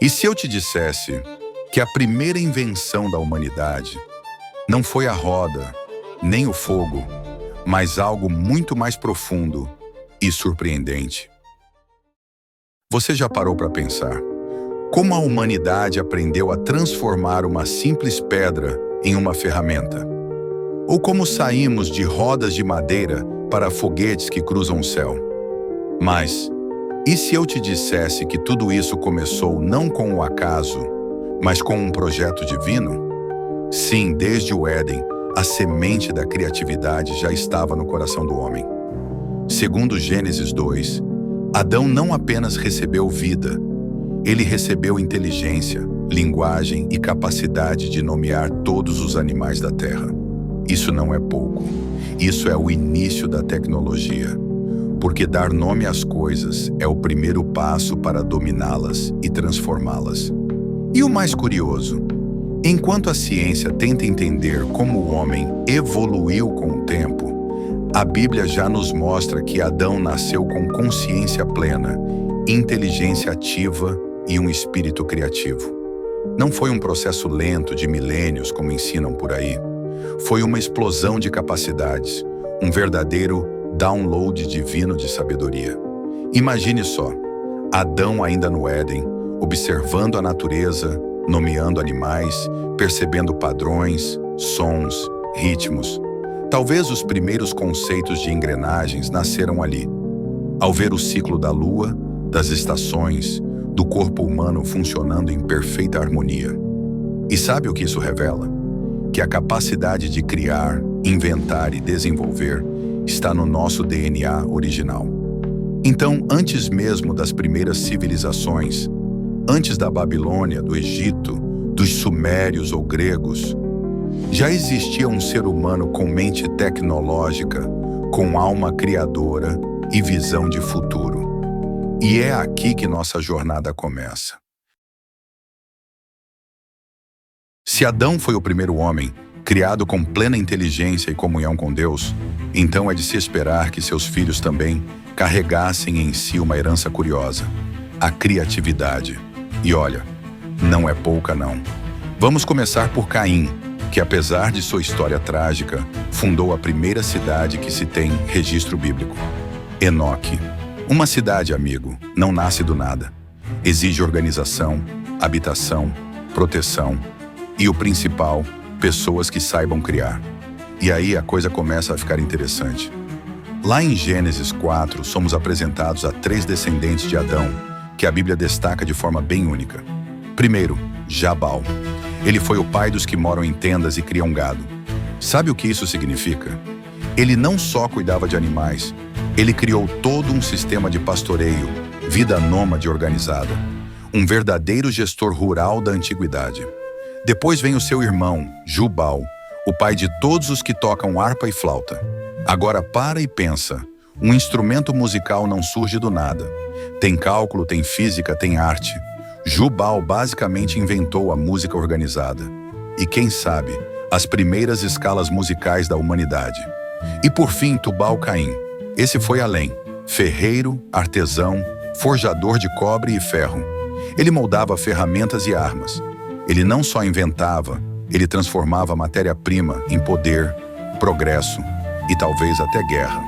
E se eu te dissesse que a primeira invenção da humanidade não foi a roda, nem o fogo, mas algo muito mais profundo e surpreendente? Você já parou para pensar como a humanidade aprendeu a transformar uma simples pedra em uma ferramenta? Ou como saímos de rodas de madeira para foguetes que cruzam o céu? Mas, e se eu te dissesse que tudo isso começou não com o acaso, mas com um projeto divino? Sim, desde o Éden, a semente da criatividade já estava no coração do homem. Segundo Gênesis 2, Adão não apenas recebeu vida, ele recebeu inteligência, linguagem e capacidade de nomear todos os animais da terra. Isso não é pouco. Isso é o início da tecnologia. Porque dar nome às coisas é o primeiro passo para dominá-las e transformá-las. E o mais curioso, enquanto a ciência tenta entender como o homem evoluiu com o tempo, a Bíblia já nos mostra que Adão nasceu com consciência plena, inteligência ativa e um espírito criativo. Não foi um processo lento de milênios, como ensinam por aí. Foi uma explosão de capacidades, um verdadeiro download divino de sabedoria. Imagine só, Adão ainda no Éden, observando a natureza, nomeando animais, percebendo padrões, sons, ritmos. Talvez os primeiros conceitos de engrenagens nasceram ali, ao ver o ciclo da lua, das estações, do corpo humano funcionando em perfeita harmonia. E sabe o que isso revela? Que a capacidade de criar, inventar e desenvolver está no nosso DNA original. Então, antes mesmo das primeiras civilizações, antes da Babilônia, do Egito, dos sumérios ou gregos, já existia um ser humano com mente tecnológica, com alma criadora e visão de futuro. E é aqui que nossa jornada começa. Se Adão foi o primeiro homem, criado com plena inteligência e comunhão com Deus, então é de se esperar que seus filhos também carregassem em si uma herança curiosa, a criatividade. E olha, não é pouca não. Vamos começar por Caim, que apesar de sua história trágica, fundou a primeira cidade que se tem registro bíblico. Enoque. Uma cidade, amigo, não nasce do nada. Exige organização, habitação, proteção e o principal, pessoas que saibam criar. E aí a coisa começa a ficar interessante. Lá em Gênesis 4, somos apresentados a 3 descendentes de Adão, que a Bíblia destaca de forma bem única. Primeiro, Jabal. Ele foi o pai dos que moram em tendas e criam gado. Sabe o que isso significa? Ele não só cuidava de animais, ele criou todo um sistema de pastoreio, vida nômade organizada. Um verdadeiro gestor rural da antiguidade. Depois vem o seu irmão, Jubal, o pai de todos os que tocam harpa e flauta. Agora para e pensa, um instrumento musical não surge do nada. Tem cálculo, tem física, tem arte. Jubal basicamente inventou a música organizada. E quem sabe, as primeiras escalas musicais da humanidade. E por fim, Tubal-Caim. Esse foi além. Ferreiro, artesão, forjador de cobre e ferro. Ele moldava ferramentas e armas. Ele não só inventava, ele transformava a matéria-prima em poder, progresso e talvez até guerra.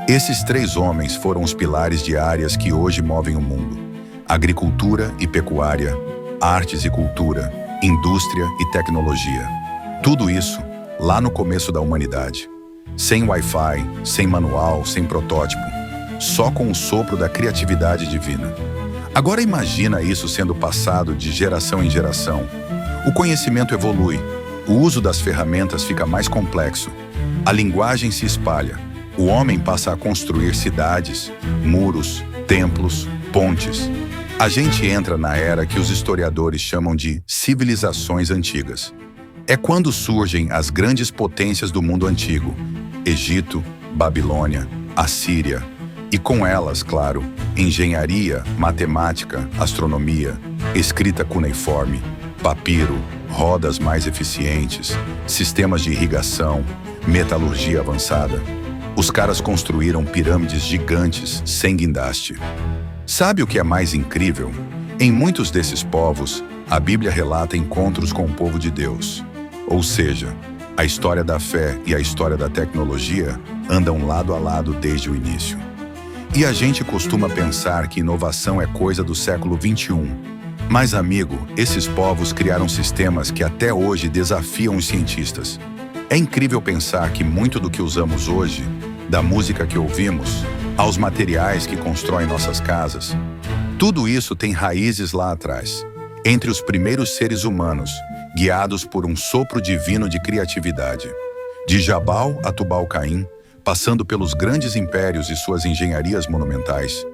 Esses 3 homens foram os pilares de áreas que hoje movem o mundo. Agricultura e pecuária, artes e cultura, indústria e tecnologia. Tudo isso lá no começo da humanidade. Sem Wi-Fi, sem manual, sem protótipo. Só com o sopro da criatividade divina. Agora imagina isso sendo passado de geração em geração. O conhecimento evolui, o uso das ferramentas fica mais complexo, a linguagem se espalha, o homem passa a construir cidades, muros, templos, pontes. A gente entra na era que os historiadores chamam de civilizações antigas. É quando surgem as grandes potências do mundo antigo, Egito, Babilônia, Assíria, e com elas, claro, engenharia, matemática, astronomia, escrita cuneiforme, papiro, rodas mais eficientes, sistemas de irrigação, metalurgia avançada. Os caras construíram pirâmides gigantes sem guindaste. Sabe o que é mais incrível? Em muitos desses povos, a Bíblia relata encontros com o povo de Deus. Ou seja, a história da fé e a história da tecnologia andam lado a lado desde o início. E a gente costuma pensar que inovação é coisa do século XXI. Mas, amigo, esses povos criaram sistemas que até hoje desafiam os cientistas. É incrível pensar que muito do que usamos hoje, da música que ouvimos, aos materiais que constroem nossas casas, tudo isso tem raízes lá atrás, entre os primeiros seres humanos, guiados por um sopro divino de criatividade. De Jabal a Tubal-Caim, passando pelos grandes impérios e suas engenharias monumentais,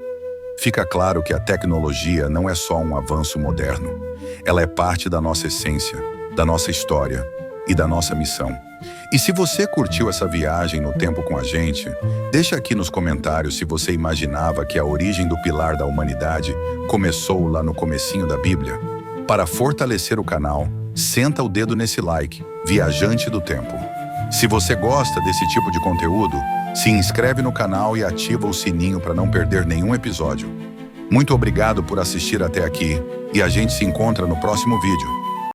fica claro que a tecnologia não é só um avanço moderno. Ela é parte da nossa essência, da nossa história e da nossa missão. E se você curtiu essa viagem no tempo com a gente, deixa aqui nos comentários se você imaginava que a origem do pilar da humanidade começou lá no comecinho da Bíblia. Para fortalecer o canal, senta o dedo nesse like, viajante do tempo. Se você gosta desse tipo de conteúdo, se inscreve no canal e ativa o sininho para não perder nenhum episódio. Muito obrigado por assistir até aqui e a gente se encontra no próximo vídeo.